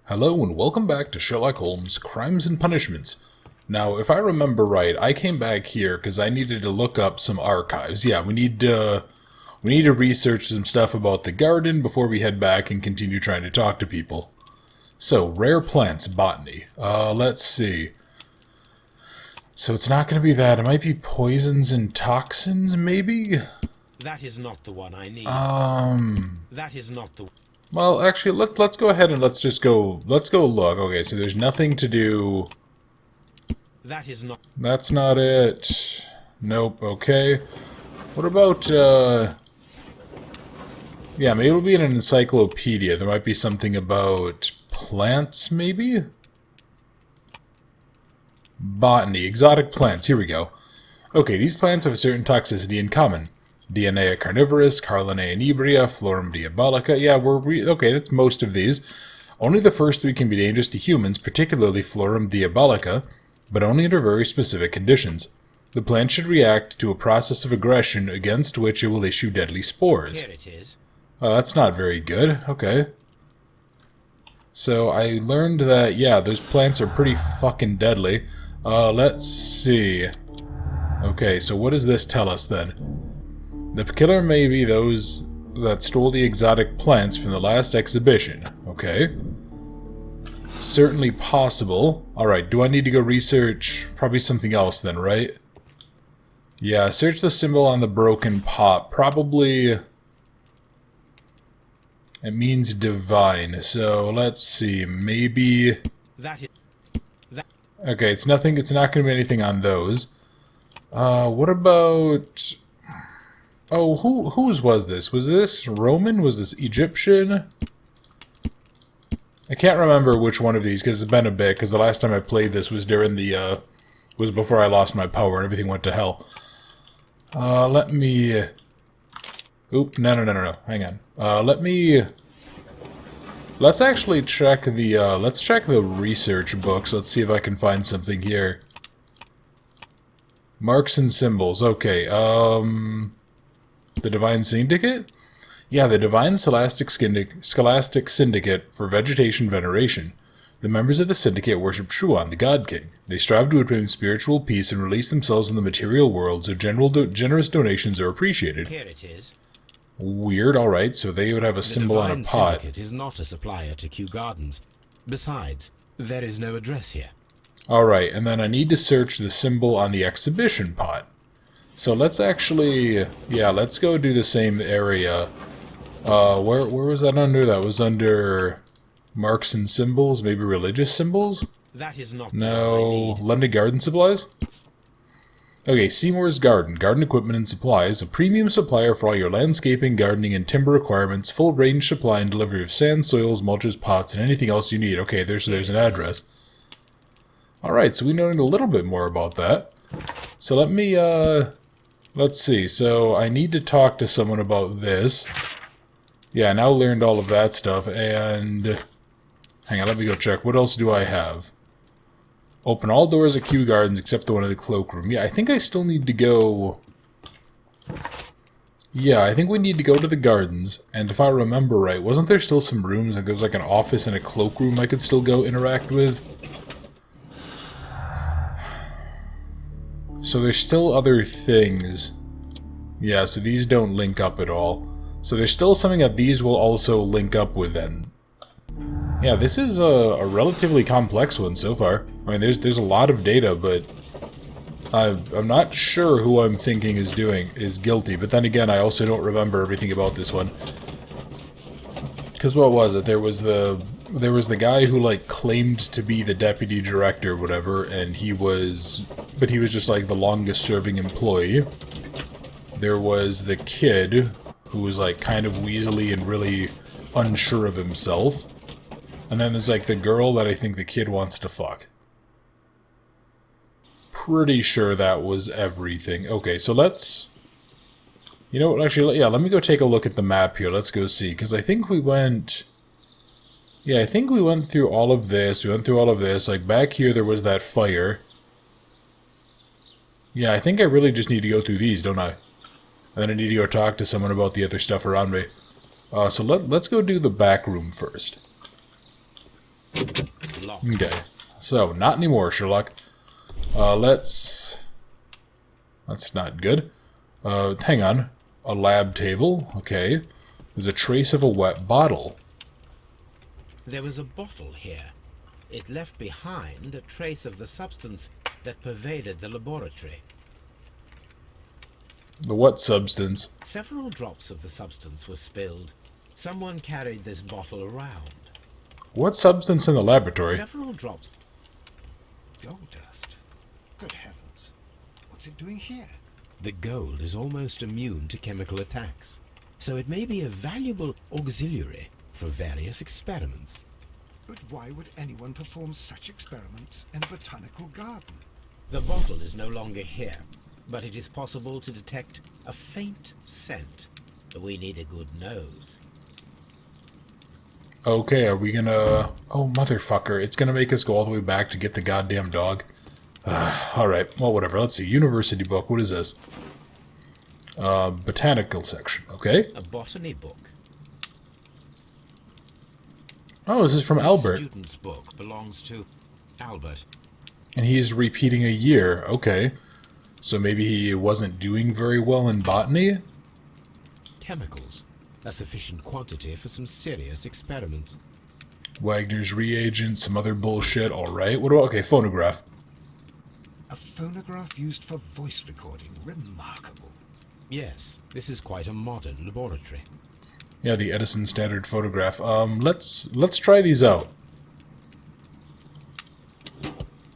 Hello and welcome back to Sherlock Holmes, Crimes and Punishments. Now, if I remember right, I came back here because I needed to look up some archives. Yeah, we need to research some stuff about the garden before we head back and continue trying to talk to people. So, rare plants, botany. Let's see. So it's not going to be that. It might be poisons and toxins, maybe? That is not the one I need. That is not the... Well, actually, let's go ahead and let's go look. Okay, so there's nothing to do. That is not... That's not it. Nope, okay. What about, yeah, maybe it'll be in an encyclopedia. There might be something about plants, maybe? Botany, exotic plants, here we go. Okay, these plants have a certain toxicity in common. DNA carnivorous, Carlinae inebria, Florum diabolica. Yeah, okay, that's most of these. Only the first three can be dangerous to humans, particularly Florum diabolica, but only under very specific conditions. The plant should react to a process of aggression against which it will issue deadly spores. Here it is. That's not very good. Okay. So I learned that, yeah, those plants are pretty fucking deadly. Let's see. Okay, so what does this tell us then? The killer may be those that stole the exotic plants from the last exhibition. Okay. Certainly possible. Alright, do I need to go research? Probably something else then, right? Yeah, search the symbol on the broken pot. Probably... it means divine. So, let's see. Maybe... That is... That... Okay, it's not going to be anything on those. What about... Oh, whose was this? Was this Roman? Was this Egyptian? I can't remember which one of these, because it's been a bit, because the last time I played this was during the, was before I lost my power and everything went to hell. Let me... Oop, no, hang on. Let's actually check the, let's check the research books. Let's see if I can find something here. Marks and symbols, okay, the Divine Syndicate? Yeah, the Divine Scholastic Syndicate for Vegetation Veneration. The members of the Syndicate worship Truon, the God King. They strive to attain spiritual peace and release themselves in the material world, so generous donations are appreciated. Here it is. Weird, alright, so they would have a symbol on a pot. The Divine Syndicate is not a supplier to Kew Gardens. Besides, there is no address here. Alright, and then I need to search the symbol on the exhibition pot. So let's actually, yeah, let's go do the same area. Where was that under? That was under marks and symbols, maybe religious symbols? That is not no, London Garden Supplies? Okay, Seymour's Garden, garden equipment and supplies, a premium supplier for all your landscaping, gardening, and timber requirements, full range supply and delivery of sand, soils, mulches, pots, and anything else you need. Okay, there's an address. Alright, so we know a little bit more about that. So let me, let's see, so I need to talk to someone about this. Yeah, I now learned all of that stuff, and... hang on, let me go check. What else do I have? Open all doors at Kew Gardens except the one in the cloakroom. Yeah, I think I still need to go... yeah, I think we need to go to the gardens, and if I remember right, wasn't there still some rooms, like there was like an office and a cloakroom I could still go interact with? So there's still other things. Yeah, so these don't link up at all. So there's still something that these will also link up with then. Yeah, this is a relatively complex one so far. I mean, there's a lot of data, but I'm not sure who I'm thinking is guilty. But then again, I also don't remember everything about this one. Because what was it? There was the guy who, like, claimed to be the deputy director or whatever, and he was just, like, the longest-serving employee. There was the kid, who was, like, kind of weaselly and really unsure of himself. And then there's, like, the girl that I think the kid wants to fuck. Pretty sure that was everything. Okay, so let's... you know what, actually, yeah, let me go take a look at the map here. Let's go see, because I think we went... yeah, I think we went through all of this. We went through all of this. Like, back here there was that fire. Yeah, I think I really just need to go through these, don't I? And then I need to go talk to someone about the other stuff around me. So let's go do the back room first. Locked. Okay. So, not anymore, Sherlock. That's not good. Hang on. A lab table. Okay. There's a trace of a wet bottle. There was a bottle here. It left behind a trace of the substance that pervaded the laboratory. The what substance? Several drops of the substance were spilled. Someone carried this bottle around. What substance in the laboratory? Several drops. Gold dust. Good heavens. What's it doing here? The gold is almost immune to chemical attacks, so it may be a valuable auxiliary for various experiments. But why would anyone perform such experiments in a botanical garden? The bottle is no longer here, but it is possible to detect a faint scent. We need a good nose. Okay, are we gonna... Oh, motherfucker. It's gonna make us go all the way back to get the goddamn dog. Alright, well, whatever. Let's see. University book. What is this? Botanical section. Okay. A botany book. Oh, this is from Albert. The student's book belongs to Albert. And he's repeating a year. Okay. So maybe he wasn't doing very well in botany? Chemicals. A sufficient quantity for some serious experiments. Wagner's reagent, some other bullshit. Alright. What about... Okay, phonograph. A phonograph used for voice recording. Remarkable. Yes, this is quite a modern laboratory. Yeah, the Edison standard photograph. Let's try these out.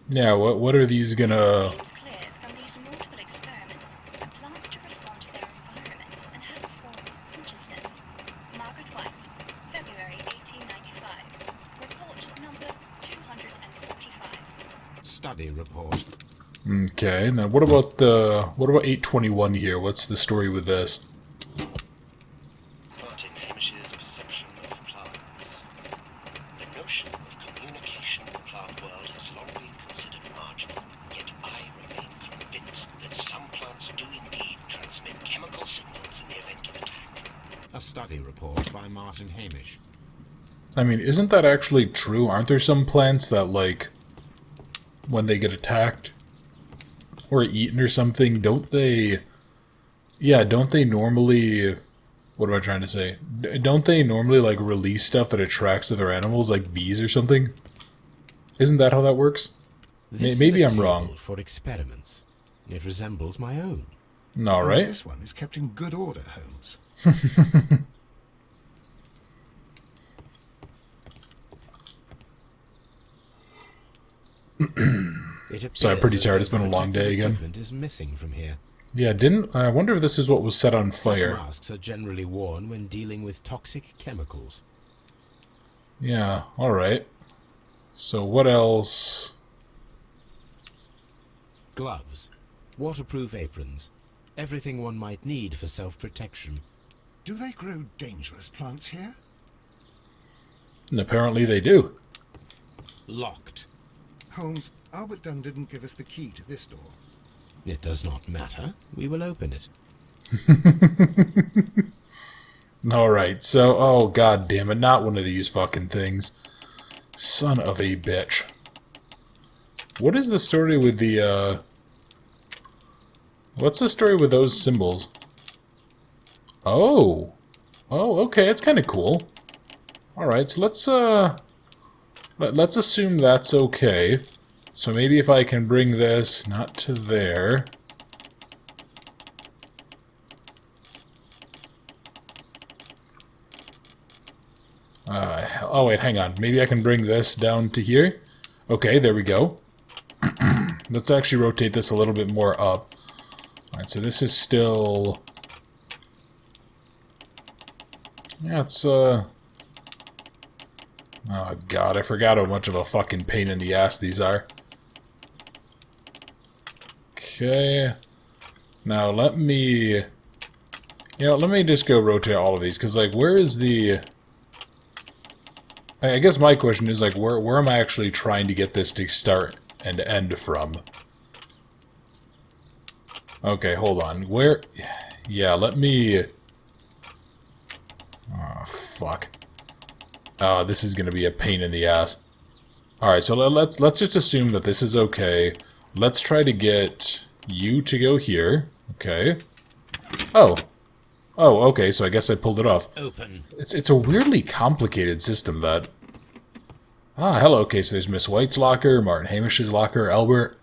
Yeah, what are these gonna... Clear from these multiple experiments that plants to respond to their environment and have a form of consciousness. Margaret White, February 1895. Report number 245. Study report. Okay, and then what about 821 here? What's the story with this? Martin Hamish's perception of plants. The notion of communication in the plant world has long been considered marginal, yet I remain convinced that some plants do indeed transmit chemical signals in the event of attack. A study report by Martin Hamish. I mean, isn't that actually true? Aren't there some plants that, like, when they get attacked or eaten or something, don't they... Yeah, don't they normally... What am I trying to say? Don't they normally, like, release stuff that attracts other animals, like bees or something? Isn't that how that works? This Maybe is a I'm wrong. table for experiments. It resembles my own. All And right. This one is kept in good order, Holmes. So I'm pretty tired. It's been a long day again. Equipment is missing from here. Yeah, I wonder if this is what was set on fire. Masks are generally worn when dealing with toxic chemicals. Yeah, alright. So what else? Gloves, waterproof aprons, everything one might need for self-protection. Do they grow dangerous plants here? And apparently they do. Locked. Holmes, Albert Dunn didn't give us the key to this door. It does not matter. We will open it. Alright, so... Oh, god damn it. Not one of these fucking things. Son of a bitch. What is the story with the, What's the story with those symbols? Oh! Oh, okay, that's kind of cool. Alright, so let's assume that's okay. So maybe if I can bring this, not to there... oh wait, hang on. Maybe I can bring this down to here. Okay, there we go. Let's actually rotate this a little bit more up. Alright, so this is still... Yeah, it's, Oh god, I forgot how much of a fucking pain in the ass these are. Okay. Now let me... You know, let me just go rotate all of these, because, like, where is the... I guess my question is, like, where am I actually trying to get this to start and end from? Okay, hold on. Where... Yeah, let me... Oh, fuck. Oh, this is gonna be a pain in the ass. Alright, so let's just assume that this is okay. Let's try to get you to go here. Okay. Oh. Oh, okay, so I guess I pulled it off. Open. It's a weirdly complicated system, that. Ah, hello. Okay, so there's Miss White's locker, Martin Hamish's locker, Albert.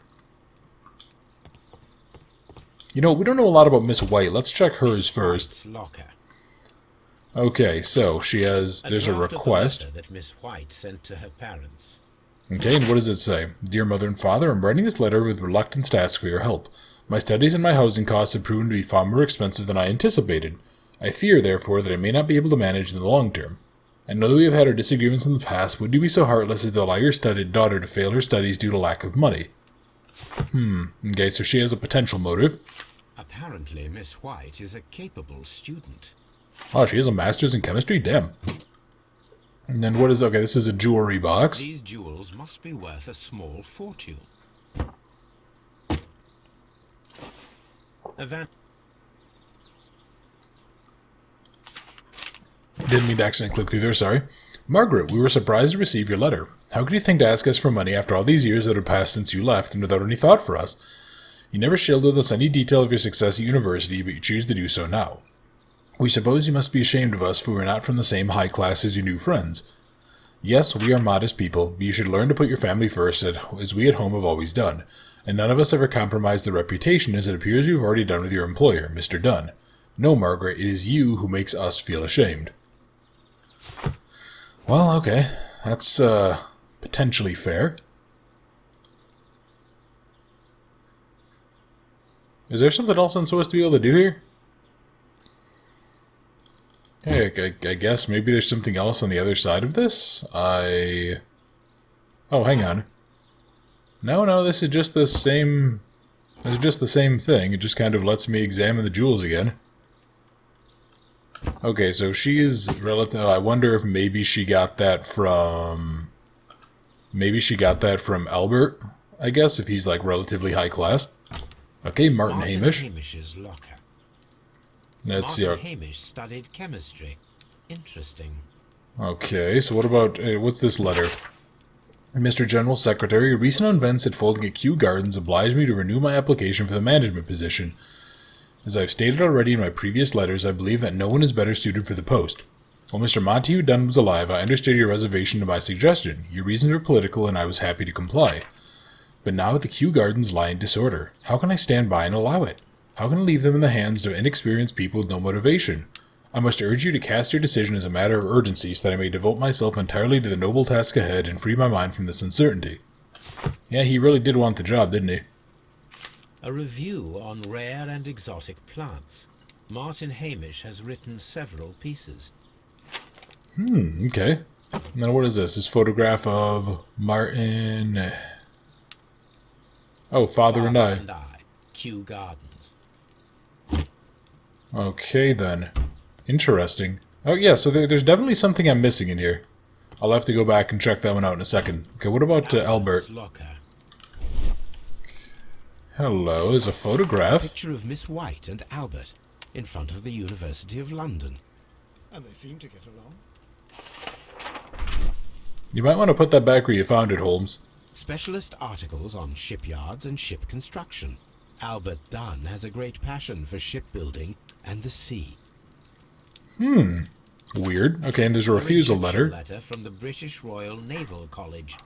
You know, we don't know a lot about Miss White. Let's check hers first. White's locker. Okay, so she has... There's a draft of the request. letter that Miss White sent to her parents. Okay, and what does it say? Dear Mother and Father, I'm writing this letter with reluctance to ask for your help. My studies and my housing costs have proven to be far more expensive than I anticipated. I fear, therefore, that I may not be able to manage in the long term. I know that we have had our disagreements in the past. Would you be so heartless as to allow your daughter to fail her studies due to lack of money? Okay, so she has a potential motive. Apparently, Miss White is a capable student. Oh, she has a master's in chemistry? Damn. And then what is... Okay, this is a jewelry box. These jewels must be worth a small fortune. Didn't mean to accidentally click through there, sorry. Margaret, we were surprised to receive your letter. How could you think to ask us for money after all these years that have passed since you left and without any thought for us? You never shared with us any detail of your success at university, but you choose to do so now. We suppose you must be ashamed of us, for we are not from the same high class as your new friends. Yes, we are modest people, but you should learn to put your family first, as we at home have always done, and none of us ever compromise the reputation as it appears you have already done with your employer, Mr. Dunn. No, Margaret, it is you who makes us feel ashamed. Well, okay. That's, potentially fair. Is there something else I'm supposed to be able to do here? Hey, I guess maybe there's something else on the other side of this? Oh, hang on. No, this is just the same... This is just the same thing. It just kind of lets me examine the jewels again. Okay, so she is relative... I wonder if maybe she got that from... Maybe she got that from Albert, I guess, if he's, like, relatively high class. Okay, Martin Hamish. Hamish's locker. Let's see. Martin Hamish studied chemistry. Interesting. Okay, so what about... what's this letter? Mr. General Secretary, recent events at Folding at Kew Gardens obliged me to renew my application for the management position. As I've stated already in my previous letters, I believe that no one is better suited for the post. While Mr. Montague Dunn was alive, I understood your reservation to my suggestion. Your reasons were political, and I was happy to comply. But now the Kew Gardens lie in disorder. How can I stand by and allow it? How can I leave them in the hands of inexperienced people with no motivation? I must urge you to cast your decision as a matter of urgency so that I may devote myself entirely to the noble task ahead and free my mind from this uncertainty. Yeah, he really did want the job, didn't he? A review on rare and exotic plants. Martin Hamish has written several pieces. Okay. And then what is this? This photograph of Martin... Oh, Father and I. Kew Gardens. Okay, then. Interesting. Oh, yeah, so there's definitely something I'm missing in here. I'll have to go back and check that one out in a second. Okay, what about Albert? Locker. Hello, there's a photograph. Picture of Miss White and Albert in front of the University of London. And they seem to get along. You might want to put that back where you found it, Holmes. Specialist articles on shipyards and ship construction. Albert Dunn has a great passion for shipbuilding and the sea. Weird. Okay, and there's a refusal letter. Letter from the British Royal Naval College.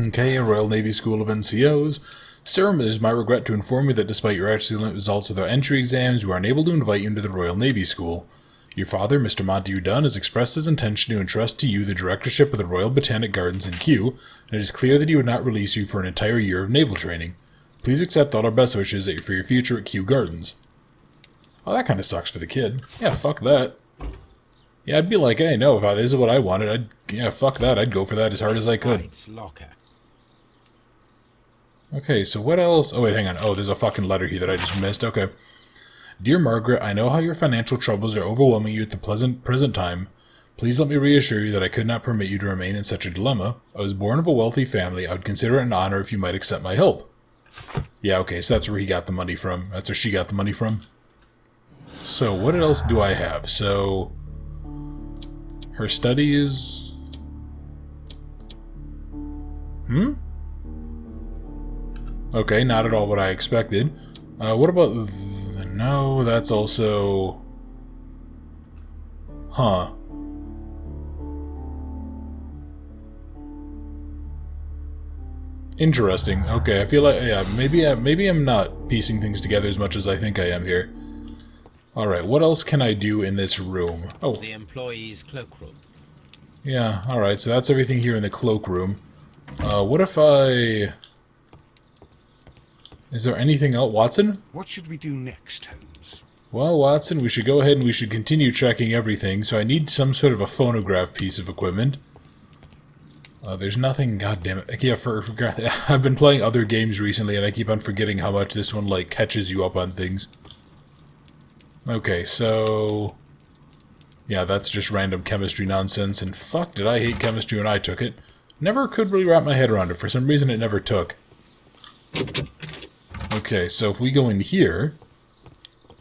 Okay, Royal Navy School of NCOs. Sir, it is my regret to inform you that despite your excellent results with our entry exams, we are unable to invite you into the Royal Navy School. Your father, Mr. Montague Dunn, has expressed his intention to entrust to you the directorship of the Royal Botanic Gardens in Kew, and it is clear that he would not release you for an entire year of naval training. Please accept all our best wishes for your future at Kew Gardens. Oh, that kind of sucks for the kid. Yeah, fuck that. Yeah, I'd be like, hey, no, if this is what I wanted, fuck that. I'd go for that as hard as I could. White's locker. Okay, so what else? Oh, wait, hang on. Oh, there's a fucking letter here that I just missed. Okay. Dear Margaret, I know how your financial troubles are overwhelming you at the present time. Please let me reassure you that I could not permit you to remain in such a dilemma. I was born of a wealthy family. I would consider it an honor if you might accept my help. Yeah, okay, so that's where he got the money from. That's where she got the money from. So, what else do I have? So, her studies... Okay, not at all what I expected. What about... No, that's also... Huh. Interesting. Okay, I feel like... Yeah, maybe I'm not piecing things together as much as I think I am here. Alright, what else can I do in this room? Oh. The employee's cloakroom. Yeah, alright, so that's everything here in the cloakroom. What if I... Is there anything else? Watson? What should we do next, Holmes? Well, Watson, we should go ahead and we should continue checking everything, so I need some sort of a phonograph piece of equipment. There's nothing, goddammit. Yeah, I've been playing other games recently, and I keep on forgetting how much this one, like, catches you up on things. Okay, so... Yeah, that's just random chemistry nonsense, and fuck, did I hate chemistry when I took it. Never could really wrap my head around it. For some reason, it never took. Okay, so if we go in here...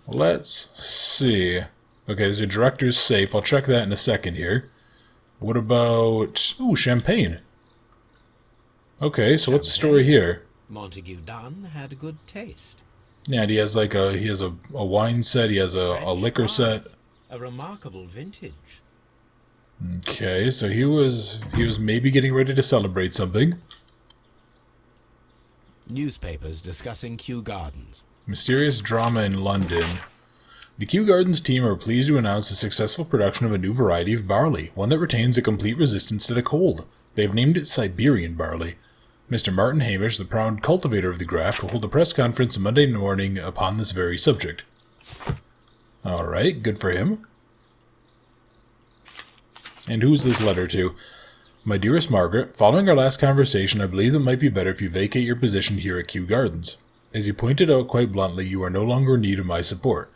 Let's see. Okay, there's a director's safe. I'll check that in a second here. What about... Ooh, champagne. Okay, so what's the story here? Montague Dunn had good taste. Yeah, and he has like a... He has a wine set, he has a liquor set. A remarkable vintage. Okay, so he was maybe getting ready to celebrate something. Newspapers discussing Kew Gardens. Mysterious drama in London. The Kew Gardens team are pleased to announce the successful production of a new variety of barley, one that retains a complete resistance to the cold. They have named it Siberian barley. Mr. Martin Hamish, the proud cultivator of the graft, will hold a press conference Monday morning upon this very subject. Alright, good for him. And who's this letter to? My dearest Margaret, following our last conversation, I believe it might be better if you vacate your position here at Kew Gardens. As you pointed out quite bluntly, you are no longer in need of my support.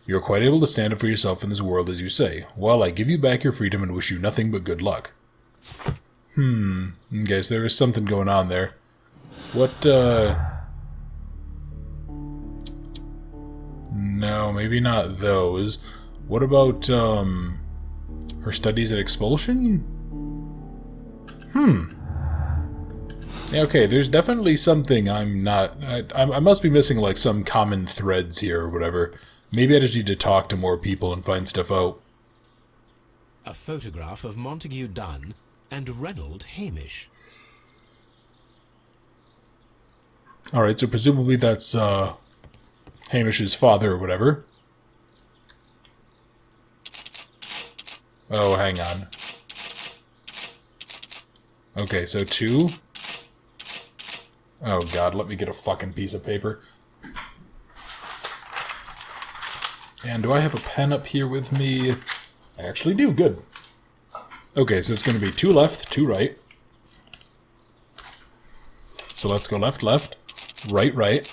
You are quite able to stand up for yourself in this world, as you say. Well, I give you back your freedom and wish you nothing but good luck. Okay, so there is something going on there. What, No, maybe not those. What about, her studies at Expulsion? Yeah, okay, there's definitely something I'm not... I must be missing, like, some common threads here or whatever. Maybe I just need to talk to more people and find stuff out. A photograph of Montague Dunn and Reynold Hamish. Alright, so presumably that's, Hamish's father or whatever. Oh, hang on. Okay, so 2. Oh god, let me get a fucking piece of paper. And do I have a pen up here with me? I actually do, good. Okay, so it's going to be 2 left, 2 right. So let's go left, left, right, right.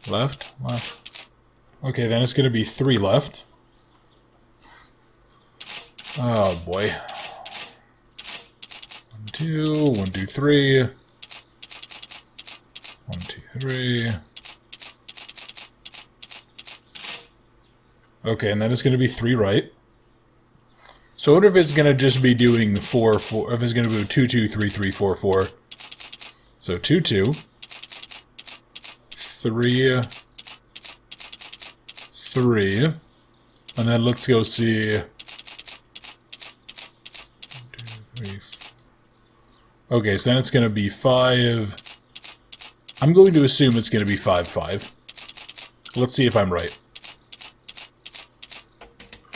Left, left. Okay, then it's going to be 3 left. Oh boy. 1, 2, 1, 2, 3. 1, 2, 3. Okay, and then it's going to be 3 right. So what if it's going to just be doing 4, 4, if it's going to be 2, 2, 3, 3, 4, 4. So 2, 2. 3, 3. And then let's go see... 1, 2, 3, 4. Okay, so then it's going to be 5... I'm going to assume it's going to be 5, 5. Let's see if I'm right.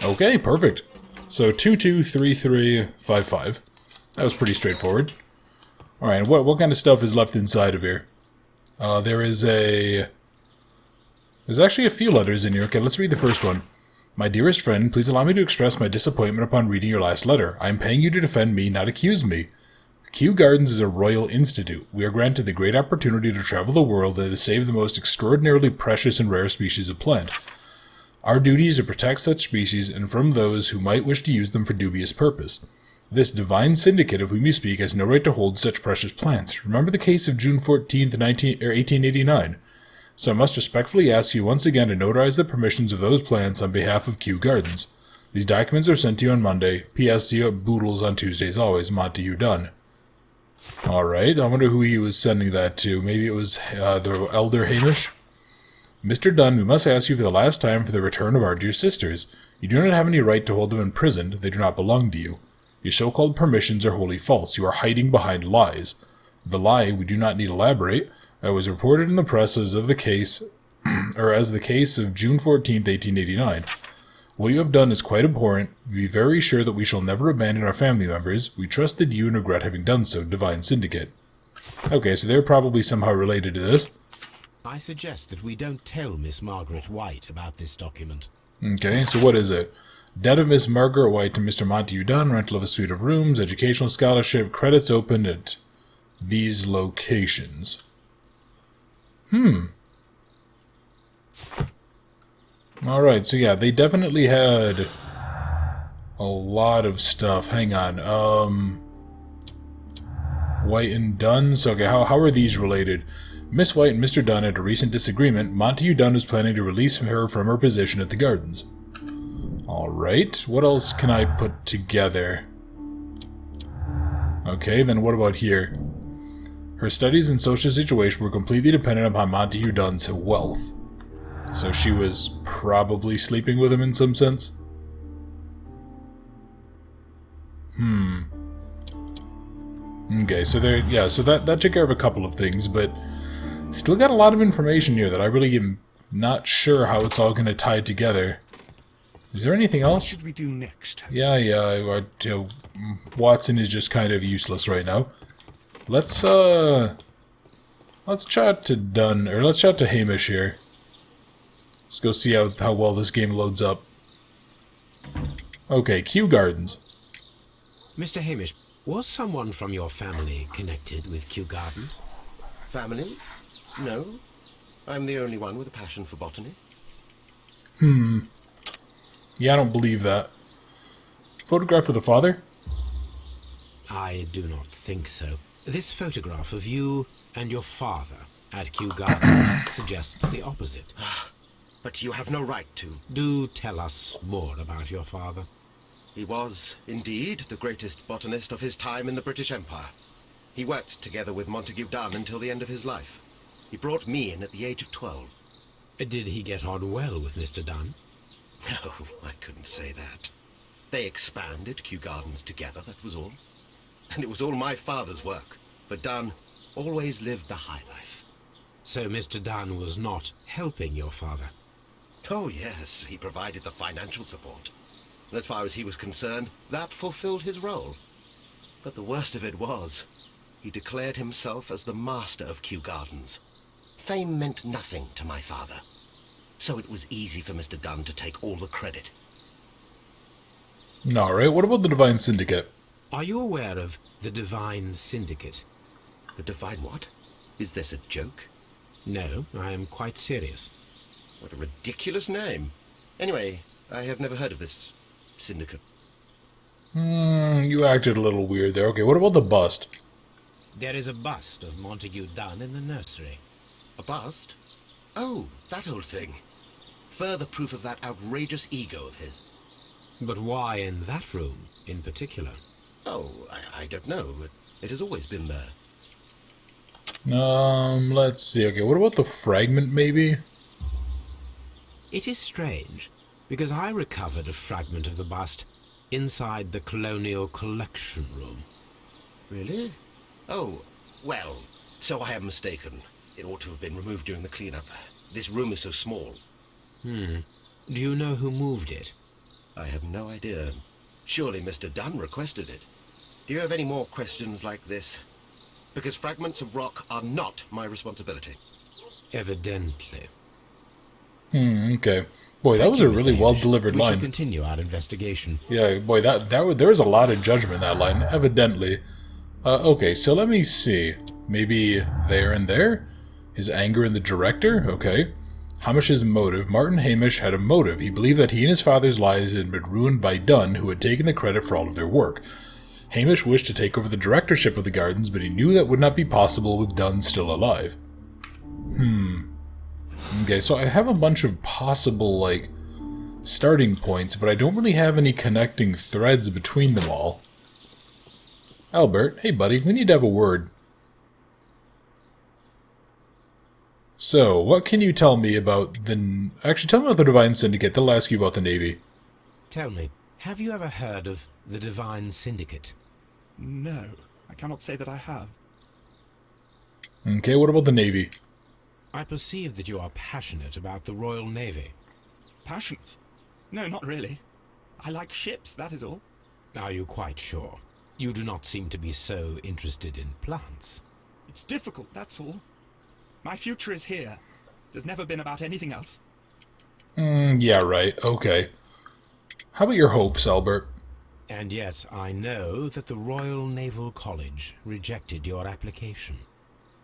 Okay, perfect. So 2, 2, 3, 3, 5, 5. That was pretty straightforward. Alright, what kind of stuff is left inside of here? There's actually a few letters in here. Okay, let's read the first one. My dearest friend, please allow me to express my disappointment upon reading your last letter. I am paying you to defend me, not accuse me. Kew Gardens is a royal institute. We are granted the great opportunity to travel the world and to save the most extraordinarily precious and rare species of plant. Our duty is to protect such species and from those who might wish to use them for dubious purpose. This divine syndicate of whom you speak has no right to hold such precious plants. Remember the case of June 14th, 1889. So I must respectfully ask you once again to notarize the permissions of those plants on behalf of Kew Gardens. These documents are sent to you on Monday. P.S. See you at Boodles on Tuesdays always. Montague Dunn. Alright, I wonder who he was sending that to. Maybe it was the Elder Hamish? Mr. Dunn, we must ask you for the last time for the return of our dear sisters. You do not have any right to hold them imprisoned. They do not belong to you. Your so-called permissions are wholly false. You are hiding behind lies. The lie, we do not need elaborate, was reported in the press as of the case, or as the case of June 14th, 1889. What you have done is quite abhorrent. Be very sure that we shall never abandon our family members. We trusted you and regret having done so, Divine Syndicate. Okay, so they're probably somehow related to this. I suggest that we don't tell Miss Margaret White about this document. Okay, so what is it? Debt of Miss Margaret White to Mr. Montague Dunn, rental of a suite of rooms, educational scholarship, credits opened at these locations. Alright, so yeah, they definitely had a lot of stuff. Hang on, White and Dunn? So, okay, how are these related? Miss White and Mr. Dunn had a recent disagreement. Montague Dunn was planning to release her from her position at the Gardens. Alright, what else can I put together? Okay, then what about here? Her studies and social situation were completely dependent upon Montague Dunn's wealth. So she was probably sleeping with him in some sense? Okay, so there, yeah, so that took care of a couple of things, but still got a lot of information here that I really am not sure how it's all going to tie together. Is there anything else? What should we do next? Yeah, Watson is just kind of useless right now. Let's chat to Dunn, or let's chat to Hamish here. Let's go see how well this game loads up. Okay, Kew Gardens. Mr. Hamish, was someone from your family connected with Kew Gardens? Family? No. I'm the only one with a passion for botany. Yeah, I don't believe that. Photograph of the father? I do not think so. This photograph of you and your father at Kew Gardens suggests the opposite. But you have no right to. Do tell us more about your father. He was, indeed, the greatest botanist of his time in the British Empire. He worked together with Montague Dunn until the end of his life. He brought me in at the age of 12. Did he get on well with Mr. Dunn? No, I couldn't say that. They expanded Kew Gardens together, that was all. And it was all my father's work, for Dunn always lived the high life. So Mr. Dunn was not helping your father? Oh yes, he provided the financial support. And as far as he was concerned, that fulfilled his role. But the worst of it was, he declared himself as the master of Kew Gardens. Fame meant nothing to my father. So it was easy for Mr. Dunn to take all the credit. Alright, what about the Divine Syndicate? Are you aware of the Divine Syndicate? The Divine what? Is this a joke? No, I am quite serious. What a ridiculous name. Anyway, I have never heard of this syndicate. You acted a little weird there. Okay, what about the bust? There is a bust of Montague Dunn in the nursery. A bust? Oh, that old thing. Further proof of that outrageous ego of his. But why in that room, in particular? Oh, I don't know. It has always been there. Let's see. Okay, what about the fragment, maybe? It is strange, because I recovered a fragment of the bust inside the Colonial Collection Room. Really? Oh, well, so I am mistaken. It ought to have been removed during the cleanup. This room is so small. Do you know who moved it? I have no idea. Surely Mr. Dunn requested it. Do you have any more questions like this? Because fragments of rock are not my responsibility. Evidently. Okay. Boy, that was a really well-delivered We line. shall continue our investigation. Yeah, boy, there was a lot of judgment in that line, evidently. Okay, so let me see. Maybe there and there? His anger in the director? Okay. Hamish's motive. Martin Hamish had a motive. He believed that he and his father's lives had been ruined by Dunn, who had taken the credit for all of their work. Hamish wished to take over the directorship of the gardens, but he knew that would not be possible with Dunn still alive. Okay, so I have a bunch of possible, like, starting points, but I don't really have any connecting threads between them all. Albert, hey buddy, we need to have a word. So, what can you tell me about the... Actually, tell me about the Divine Syndicate, then I'll ask you about the Navy. Tell me, have you ever heard of the Divine Syndicate? No, I cannot say that I have. Okay, what about the Navy? I perceive that you are passionate about the Royal Navy. Passionate? No, not really. I like ships, that is all. Are you quite sure? You do not seem to be so interested in plants. It's difficult, that's all. My future is here. It has never been about anything else. Yeah, right, okay. How about your hopes, Albert? And yet I know that the Royal Naval College rejected your application.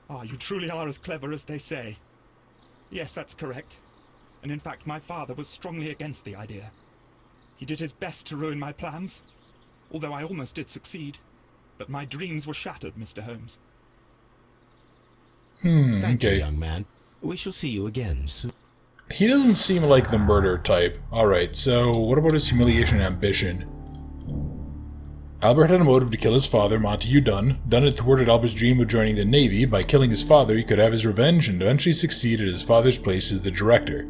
Ah, you truly are as clever as they say. Yes, that's correct. And in fact, my father was strongly against the idea. He did his best to ruin my plans, although I almost did succeed. But my dreams were shattered, Mr. Holmes. Thank you, Okay. young man. We shall see you again soon. He doesn't seem like the murder type. Alright, so what about his humiliation and ambition? Albert had a motive to kill his father, Montague Dunn. Dunn had thwarted Albert's dream of joining the Navy. By killing his father, he could have his revenge and eventually succeed at his father's place as the director.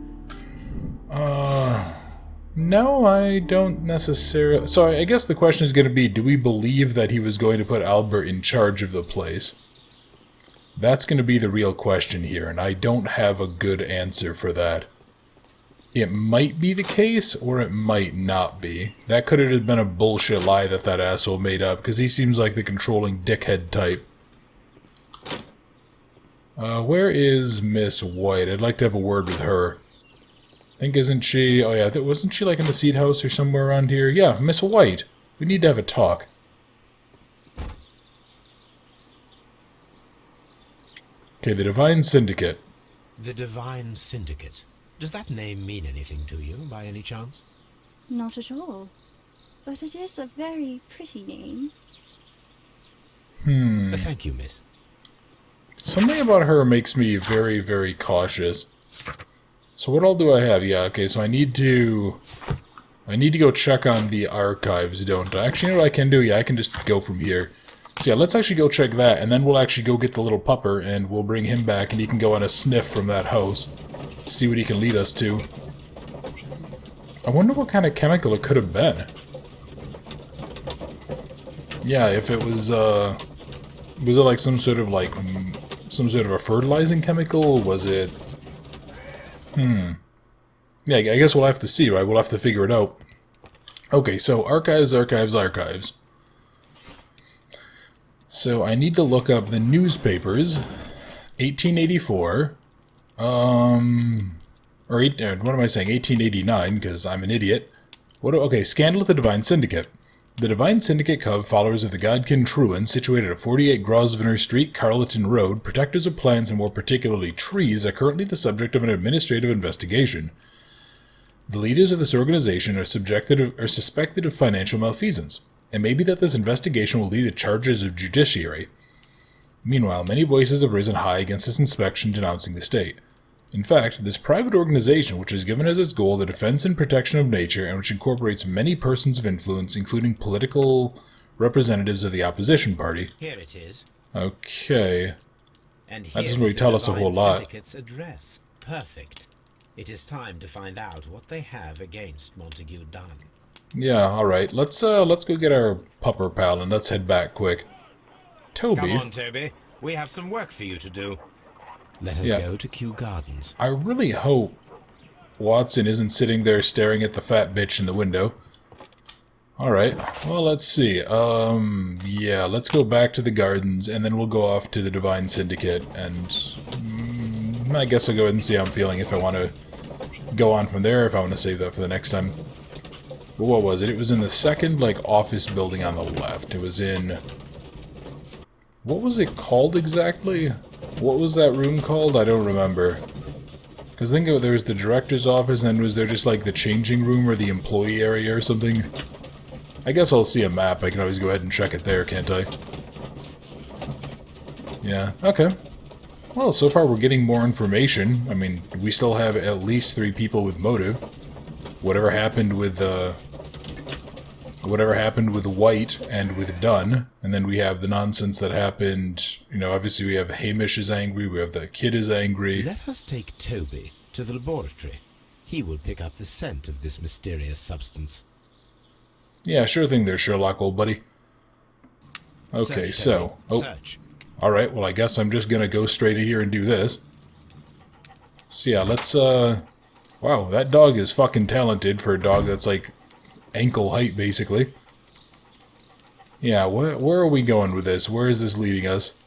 No, I don't necessarily... So I guess the question is going to be, do we believe that he was going to put Albert in charge of the place? That's going to be the real question here, and I don't have a good answer for that. It might be the case, or it might not be. That could have been a bullshit lie that that asshole made up, because he seems like the controlling dickhead type. Where is Miss White? I'd like to have a word with her. I think, isn't she... Oh yeah, wasn't she like in the Seed House or somewhere around here? Yeah, Miss White. We need to have a talk. Okay, the Divine Syndicate. The Divine Syndicate. Does that name mean anything to you, by any chance? Not at all. But it is a very pretty name. Thank you, miss. Something about her makes me very, very cautious. So what all do I have? Yeah, okay, so I need to go check on the archives, don't I? Actually, you know what I can do? Yeah, I can just go from here. So yeah, let's actually go check that, and then we'll actually go get the little pupper, and we'll bring him back, and he can go on a sniff from that house. See what he can lead us to. I wonder what kind of chemical it could have been. Yeah, if it was it like some sort of a fertilizing chemical? Was it... Yeah, I guess we'll have to see, right? We'll have to figure it out. Okay, so archives. So I need to look up the newspapers. 1884. What am I saying? 1889, because I'm an idiot. Okay, scandal at the Divine Syndicate. The Divine Syndicate Cub, followers of the Godkin Truan, situated at 48 Grosvenor Street, Carleton Road, protectors of plants and more particularly trees, are currently the subject of an administrative investigation. The leaders of this organization are suspected of financial malfeasance. It may be that this investigation will lead to charges of judiciary. Meanwhile, many voices have risen high against this inspection, denouncing the state. In fact, this private organization, which has given as its goal the defense and protection of nature and which incorporates many persons of influence, including political representatives of the opposition party... Here it is. Okay. And That here doesn't really is the tell us a Divine whole lot. Syndicate's address. Perfect. It is time to find out what they have against Montague Dunn. Yeah, alright. Let's go get our pupper pal and let's head back quick. Toby. Come on, Toby. We have some work for you to do. Let us Yeah. go to Kew Gardens. I really hope Watson isn't sitting there staring at the fat bitch in the window. Alright, well, let's see. Yeah, let's go back to the gardens, and then we'll go off to the Divine Syndicate, and I guess I'll go ahead and see how I'm feeling if I want to go on from there, if I want to save that for the next time. But what was it? It was in the second, office building on the left. It was in... What was it called exactly? What was that room called? I don't remember. Because I think there was the director's office, and then was there just the changing room or the employee area or something? I guess I'll see a map. I can always go ahead and check it there, can't I? Yeah, okay. Well, so far we're getting more information. I mean, we still have at least 3 people with motive. Whatever happened with whatever happened with White and with Dunn, and then we have the nonsense that happened, you know, obviously we have Hamish is angry, we have the kid is angry. Let us take Toby to the laboratory. He will pick up the scent of this mysterious substance. Yeah, sure thing there, Sherlock, old buddy. Okay, Search, so... Toby. Oh, Search. alright, well I guess I'm just gonna go straight here and do this. So yeah, let's, wow, that dog is fucking talented for a dog that's like ankle height, basically. Yeah, where are we going with this? Where is this leading us?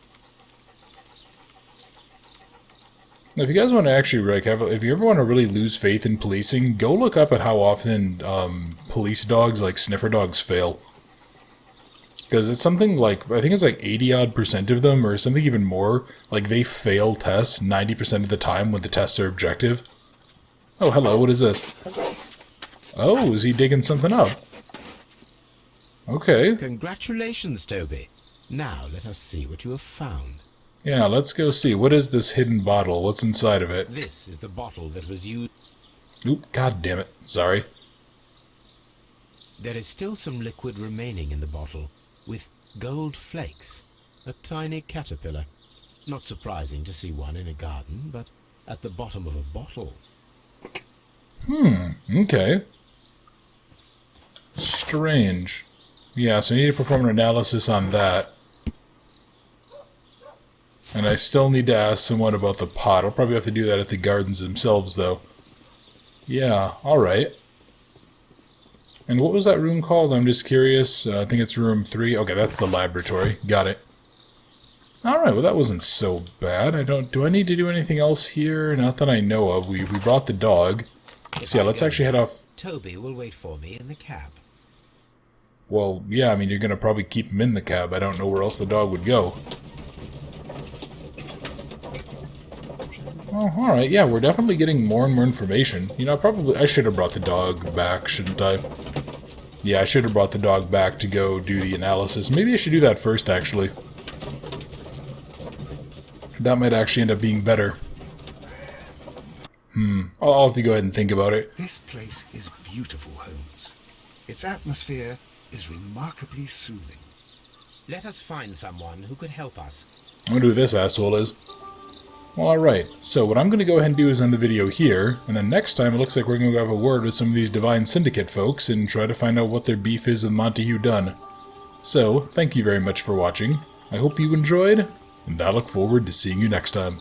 If you guys want to actually, like, if you ever want to really lose faith in policing, go look up at how often police dogs, like sniffer dogs, fail. Because it's something like, I think it's like 80-odd% of them, or something even more, like they fail tests 90% of the time when the tests are objective. Oh, hello, what is this? Oh, is he digging something up? Okay. Congratulations, Toby. Now let us see what you have found. Yeah, let's go see. What is this hidden bottle? What's inside of it? This is the bottle that was used. Oop, god damn it. Sorry. There is still some liquid remaining in the bottle, with gold flakes. A tiny caterpillar. Not surprising to see one in a garden, but at the bottom of a bottle. Okay. Strange. Yeah, so I need to perform an analysis on that. And I still need to ask someone about the pot. I'll probably have to do that at the gardens themselves, though. Yeah, alright. And what was that room called? I'm just curious. I think it's room 3. Okay, that's the laboratory. Got it. Alright, well that wasn't so bad. Do I need to do anything else here? Not that I know of. We brought the dog. So yeah, let's actually head off. Toby will wait for me in the cab. Well, yeah, I mean, you're gonna probably keep him in the cab. I don't know where else the dog would go. Oh, alright, yeah, we're definitely getting more and more information. You know, I should have brought the dog back, shouldn't I? Yeah, I should have brought the dog back to go do the analysis. Maybe I should do that first, actually. That might actually end up being better. I'll have to go ahead and think about it. This place is beautiful, Holmes. Its atmosphere is remarkably soothing. Let us find someone who could help us. I wonder who this asshole is. Well, alright, so what I'm going to go ahead and do is end the video here, and then next time it looks like we're going to have a word with some of these Divine Syndicate folks and try to find out what their beef is with Montague Dunn. So, thank you very much for watching. I hope you enjoyed, and I look forward to seeing you next time.